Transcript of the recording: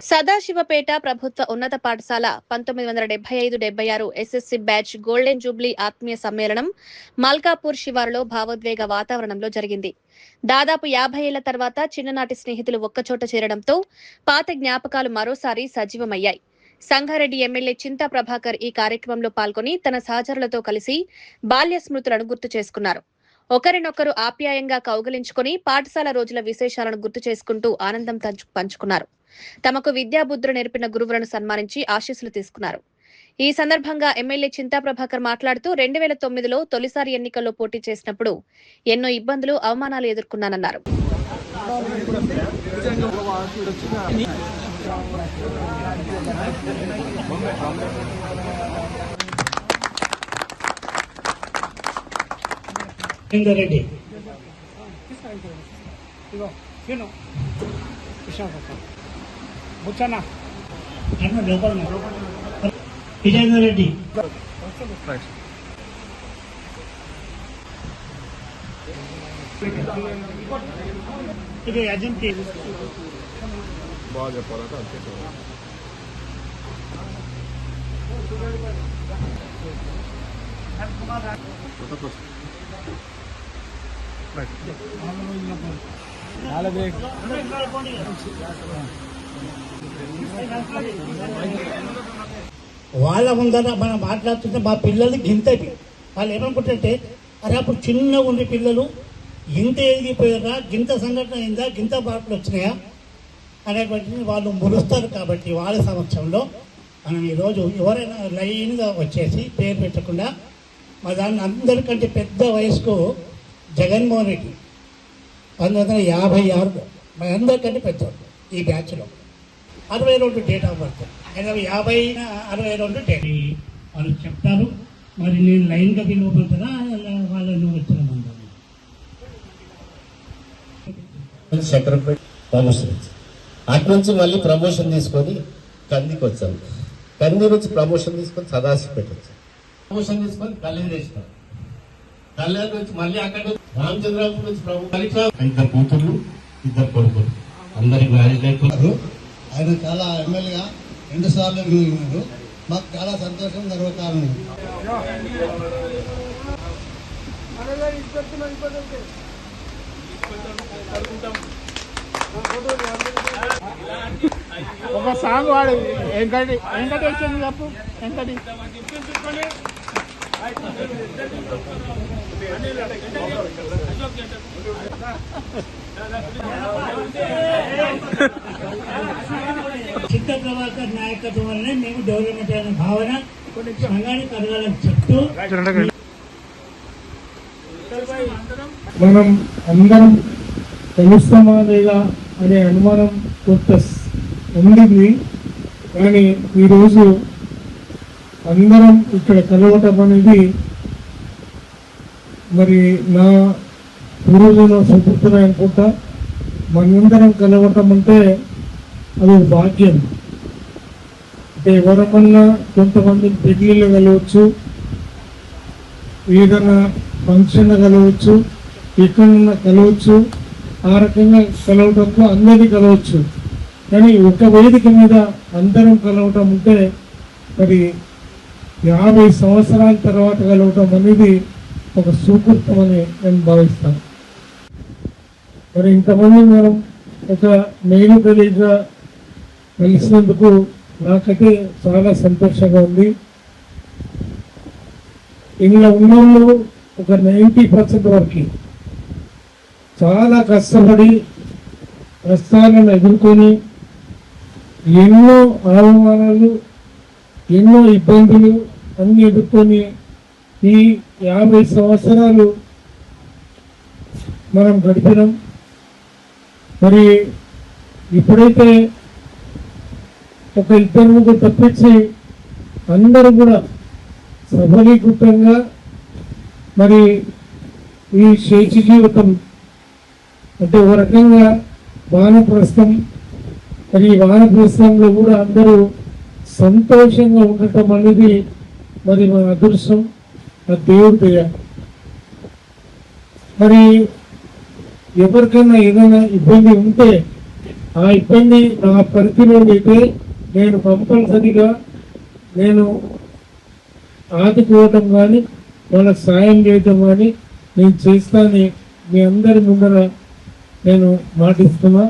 సదాశివపేట ప్రభుత్వ ఉన్నత పాఠశాల 1975-76 ఎస్ఎస్సి బ్యాచ్ గోల్డెన్ జూబ్లీ ఆత్మీయ సమ్మేళనం మల్కాపూర్ శివారులో భావోద్వేగ వాతావరణంలో జరిగింది. దాదాపు 50 ఏళ్ల తర్వాత చిన్ననాటి స్నేహితులు ఒక్కచోట చేరడంతో పాత జ్ఞాపకాలు మరోసారి సజీవమయ్యాయి. సంగారెడ్డి ఎమ్మెల్యే చింతా ప్రభాకర్ ఈ కార్యక్రమంలో పాల్గొని తన సహచరులతో కలిసి బాల్య స్మృతులను గుర్తు చేసుకున్నారు. ఒకరినొకరు ఆప్యాయంగా కౌగిలించుకుని పాఠశాల రోజుల విశేషాలను గుర్తు చేసుకుంటూ ఆనందం పంచుకున్నారు. తమకు విద్యాబుద్ధులు నేర్పిన గురువులను సన్మానించి ఆశీస్సులు తీసుకున్నారు. ఈ సందర్భంగా ఎమ్మెల్యే చింతా ప్రభాకర్ మాట్లాడుతూ 2009లో తొలిసారి ఎన్నికల్లో పోటీ చేసినప్పుడు ఎన్నో ఇబ్బందులు, అవమానాలు ఎదుర్కొన్నానన్నారు. ముచ్చనా రెడ్డి ఇది అజంతి బాగా చెప్పాలంటే అంతే. వాళ్ళ ముందర మనం మాట్లాడుతుంటే మా పిల్లలు గింతటి వాళ్ళు ఏమనుకుంటుంటే అరే అప్పుడు చిన్నగా ఉండే పిల్లలు గింత ఎదిగిపోయారా, గింత సంఘటన అయిందా, గింత బాటలు వచ్చినాయా అనేటువంటి వాళ్ళు మురుస్తారు. కాబట్టి వాళ్ళ సమక్షంలో మనం ఈరోజు ఎవరైనా లైన్గా వచ్చేసి పేరు పెట్టకుండా మా దాన్ని అందరికంటే పెద్ద వయసుకు జగన్మోహన్ రెడ్డి 1956 మా అందరికంటే పెద్దవాడు ఈ బ్యాచ్లో 62 డేట్ ఆఫ్ బర్త్, 50-62 డేట్ వాళ్ళు చెప్తారు. మరి నేను లైన్గా పిలువబోతున్నా వాళ్ళని వచ్చామంటారు. ప్రమోషన్ అటు నుంచి మళ్ళీ ప్రమోషన్ తీసుకొని కందికి వచ్చాము. కంది నుంచి ప్రమోషన్ తీసుకొని సదాశివపేట వచ్చాం. ప్రమోషన్ తీసుకొని కళ్యాణ్ చేసినాం. కళ్యాణ్ నుంచి మళ్ళీ అక్కడ రామచంద్రరావు నుంచి ప్రమోషన్, 2 కూతుర్లు 2 కొడుకులు అందరికి మ్యారేజ్ అయిపోతారు. ఆయన చాలా ఎమ్మెల్యేగా 2 సార్లు ఎన్నికయ్యారు. మాకు చాలా సంతోషం, గర్వకారణం. ఒక సాంగ్ వాడు వెంకటేశ్వరుని చెప్పు. వెంకటి చింతా ప్రభాకర్ నాయకత్వం వల్లనే మేము డెవలప్మెంట్ అనే భావన సంఘానికి కలగాలని చెప్తూ మనం అందరం తెలుస్తామా లేదా అనే అనుమానం కొంత ఉండింది. కానీ ఈరోజు అందరం ఇక్కడ కలవటం అనేది మరి నా పూర్వజుల సుపుత్రులు అనుకుంటా. మనందరం కలవటం అంటే అది భాగ్యం. అంటే ఎవరమన్నా కొంతమంది పెళ్లిళ్ళు కలవచ్చు, ఏదైనా ఫంక్షన్ కలవచ్చు, ఎక్కడన్నా కలవచ్చు. ఆ రకంగా కలవటంలో అందరినీ కలవచ్చు. కానీ ఒక వేదిక మీద అందరం కలవటం అంటే మరి 50 సంవత్సరాల తర్వాత కలవటం అనేది ఒక సుకృతం అని నేను భావిస్తాను. మరి ఇంతమంది మనం ఒక మెయిన్ తెలియగా కలిసినందుకు నాకైతే చాలా సంతోషంగా ఉంది. ఇందులో ఉన్నోళ్ళు ఒక 90% వరకు చాలా కష్టపడి కష్టాలను ఎదుర్కొని ఎన్నో అవమానాలు, ఎన్నో ఇబ్బందులు అన్ని ఎదుర్కొని ఈ 50 సంవత్సరాలు మనం గడిపినాం. మరి ఇప్పుడైతే ఒక 2-3 తప్పించి అందరూ కూడా సఫలీకృతంగా మరి ఈ శేష జీవితం అంటే ఒక రకంగా వానప్రస్థం, మరి ఈ వానప్రస్థంలో కూడా అందరూ సంతోషంగా ఉండటం అనేది మరి మన అదృష్టం, ఆ దేవుడి దయ. మరి ఎవరికైనా ఏదైనా ఇబ్బంది ఉంటే ఆ ఇబ్బంది నా పరిధిలో అయితే నేను కంపల్సరిగా నేను ఆదుకోవటం కానీ వాళ్ళకి సాయం చేయటం కానీ నేను చేస్తానని మీ అందరి ముందర నేను మాటిస్తున్నా.